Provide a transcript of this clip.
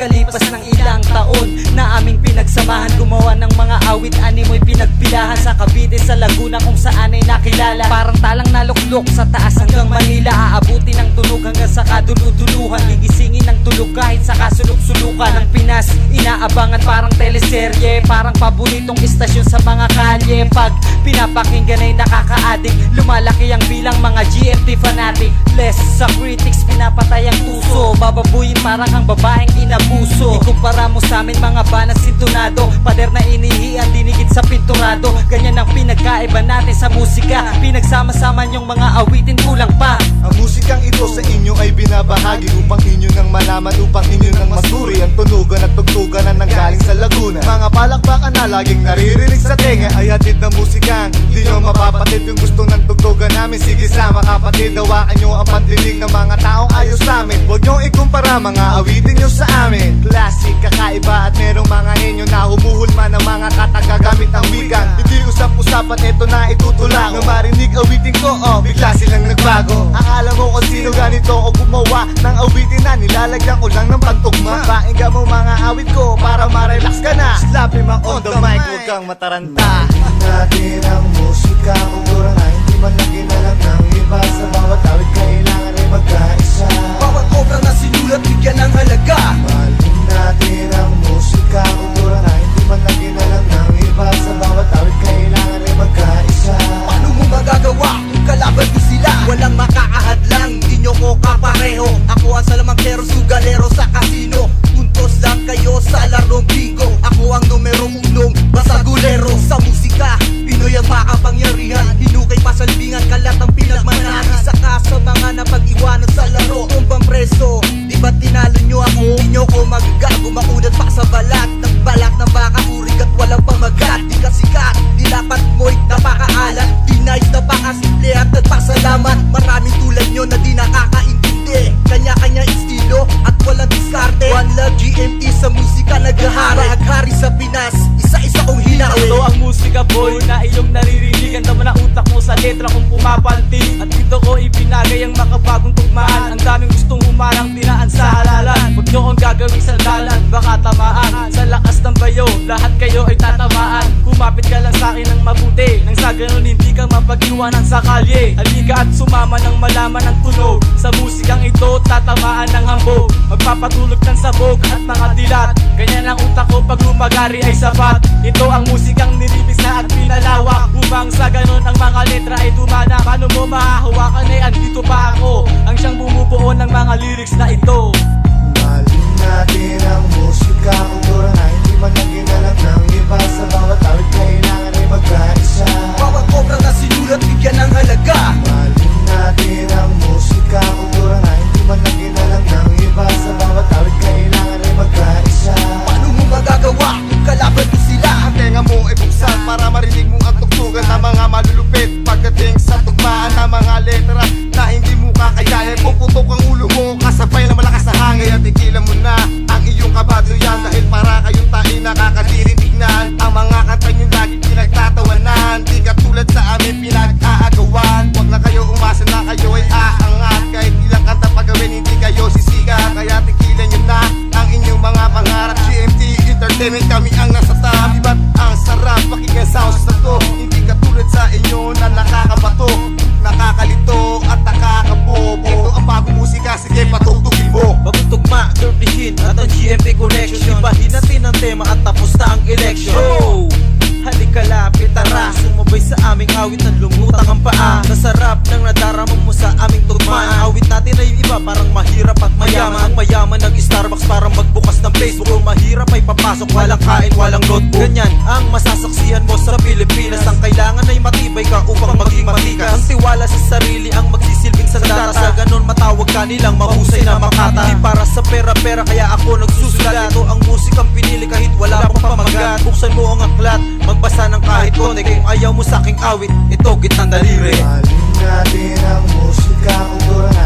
Pagkalipas ng ilang taon na aming pinagsamahan, gumawa ng mga awit, animoy pinagpilahan sa Cavite, sa Laguna kung saan ay nakilala. Parang talang naluklok sa taas hanggang Manila, aabutin ng tunog hanggang sa kaduluduluhan, gigisingin ng tulog kahit sa kasuluk-sulukan. Ang Pinas inaabangan parang teleserye, parang paboritong istasyon sa mga kalye. Pag pinapakinggan ay nakaka-addict, lumalaki ang bilang mga GMT fanatic. Less sa critics, pinapatay ang tuso, bababuyin parang ang babaeng inabuso. Ikumpara mo sa amin mga banas sintonado, pader na inihian dinigit sa pinturado. Ganyan ang pinagkaiba natin sa musika, pinagsama-sama yung mga awitin kulang pa. Ang musikang ito sa inyo ay binabahagi upang inyo nang malaman, upang inyo nang masuri ang tunugan at tugtugan na nanggaling sa Laguna. Mga palakpakan na laging naririnig sa tenga ay hatid ng musikang di nyo mapapatid. Yung gustong ng tugtugan namin, sige sama kapatid, hawakan nyo ang pandinig ng mga taong ayos sa amin. Huwag nyo ikumpara mga awitin nyo sa amin. Classic, kakaiba at merong mga henyo na humuhulma ng mga katagagamit ang wikan. Hindi usap-usapan, ito na itutulak. Nang marinig awitin ko, bigla silang nagbago. Akala mo kung sino ganito o gumawa ng awitin na nilalagyan ko lang ng pantugma. Pakinggan mo mga awit ko para ma-relax ka na. Slap him on the mic, huwag kang mataranta. Natin ang musika, kultura na hindi man lang ginalang ng iba. Sa bawat awit kailangan ay magkaisa. Bawat obra na sinulat, bigyan ng halaga. Mahalin natin ang musika, kultura na hindi man lang ginalang ng iba. Sa bawat awit kailangan ay magkaisa. Paano mo magagawa kung kalaban mo sila? Walang makakahadlang, di nyo ko kapareho. Ako ang salamangkero, sugalero sa kasino. Puntos lang kayo sa larong bingo. Ako ang numero unong basagulero. Sa musika, Pinoy ang makapangyarihan. Hinukay pa sa libingan, kalat ang pinagmanahan. Isa ka sa mga napag-iwanan sa laro. Tumbang preso, di ba tinalo nyo ako? Di nyo ko magagago, makunat pa sa balat. Ng balat ng baka, urig at walang pamagat. Di ka sikat, di dapat mo'y napakaalat. Di nice, napakasimple at nagpasalamat. Maraming tulad nyo na di nakakaintindi. Kanya-kanya estilo at walang diskarte. One love GMT sa musika naghahari. Haghari sa Pinas, isa-isa kong hinawi. Ito ang musika boy na iyong naririnig. Ganda mo na utak mo sa letra kung pumapanti. At dito ko ipinagay ang makabagong tugmaan. Ang daming gustong humarang dinaan sa halalan. Huwag nyo kong gagawing sandalan, baka tamaan. Sa lakas ng bayo, lahat kayo ay tatamaan. Kumapit ka lang sa akin ng mabuti, nang sa ganun hindi ka mapag-iwanan sa kalye. Halika at sumama ng malaman ang tunog. Sa musikang ito, tatamaan ng hambog. Magpapatulog ng sabog at mga dilat. Ganyan ang utak ko pag lumagari ay sapat. Ito ang musikang nilibis na at pinalawak. Upang sa ganun ang mga letra ay tumana. Paano mo mahahawakan ay andito pa ako, ang siyang bumubuo ng mga lyrics na ito. Mahalin natin ang musika, kultura na hindi man lang ginalang ng iba. Sa bawat awit kailangan ay magkaisa. Bawat obra na sinulat, bigyan ng halaga. Mahalin natin ang musika, kultura na hindi man lang ginalang ng iba. Sa bawat awit kailangan ay magkaisa. Paano mo magagawa kung kalaban mo sila? Ang tenga mo ay buksan para marinig mo ang tugtugan ng mga malulupit. Pagdating sa tugmaan ng mga letra na hindi mo kakayanin, puputok ang ulo mo kasabay na malakas na hangin. At ikilan mo na ang iyong kabadluyan, dahil para kayong tayo nakakadirin tignan. Ang mga kanta nyo lagi pinagtatawanan, di katulad sa amin pinag-aagawan. Huwag na kayo umasa na kayo ay aangat, kahit ilang kanta pagawin hindi kayo sisikat. Kaya tigilan nyo na ang inyong mga pangarap. GMT Entertainment, kami ang nasa top. Diba't ang sarap pakinggan sounds na to, hindi katulad sa inyo na nakakabato, nakakalito at nakakabobo. Ito ang bagong musika, sige patugtugin mo. Bagong tugma, dirty hit at ang GMP connection. Ibahin natin ang tema at tapos na ang election. Oh! Halika lapit, tara, sumabay sa aming awit at lumutang ang paa. Nasarap ng nadarama mo sa aming tugmaan. Awit natin ay iba, parang mahirap at mayaman. Ang mayaman nag-Starbucks parang magbukas ng Facebook. Kung mahirap ay papasok, walang kain, walang notebook. Ganyan ang masasaksihan mo sa Pilipinas. Ang kailangan ay matibay ka upang maging matikas. Ang tiwala sa sarili ang magsisilbing sandata. Sa ganun matawag ka nilang mahusay na makata. Di para sa pera-pera kaya ako nagsusulat. Ito ang musikang pinili kahit wala pang pamagat. Buksan mo ang aklat, magbasa ng kahit konti. Kung ayaw mo sa aking awit, ito gitnang daliri. Mahalin natin ang musika, kultura na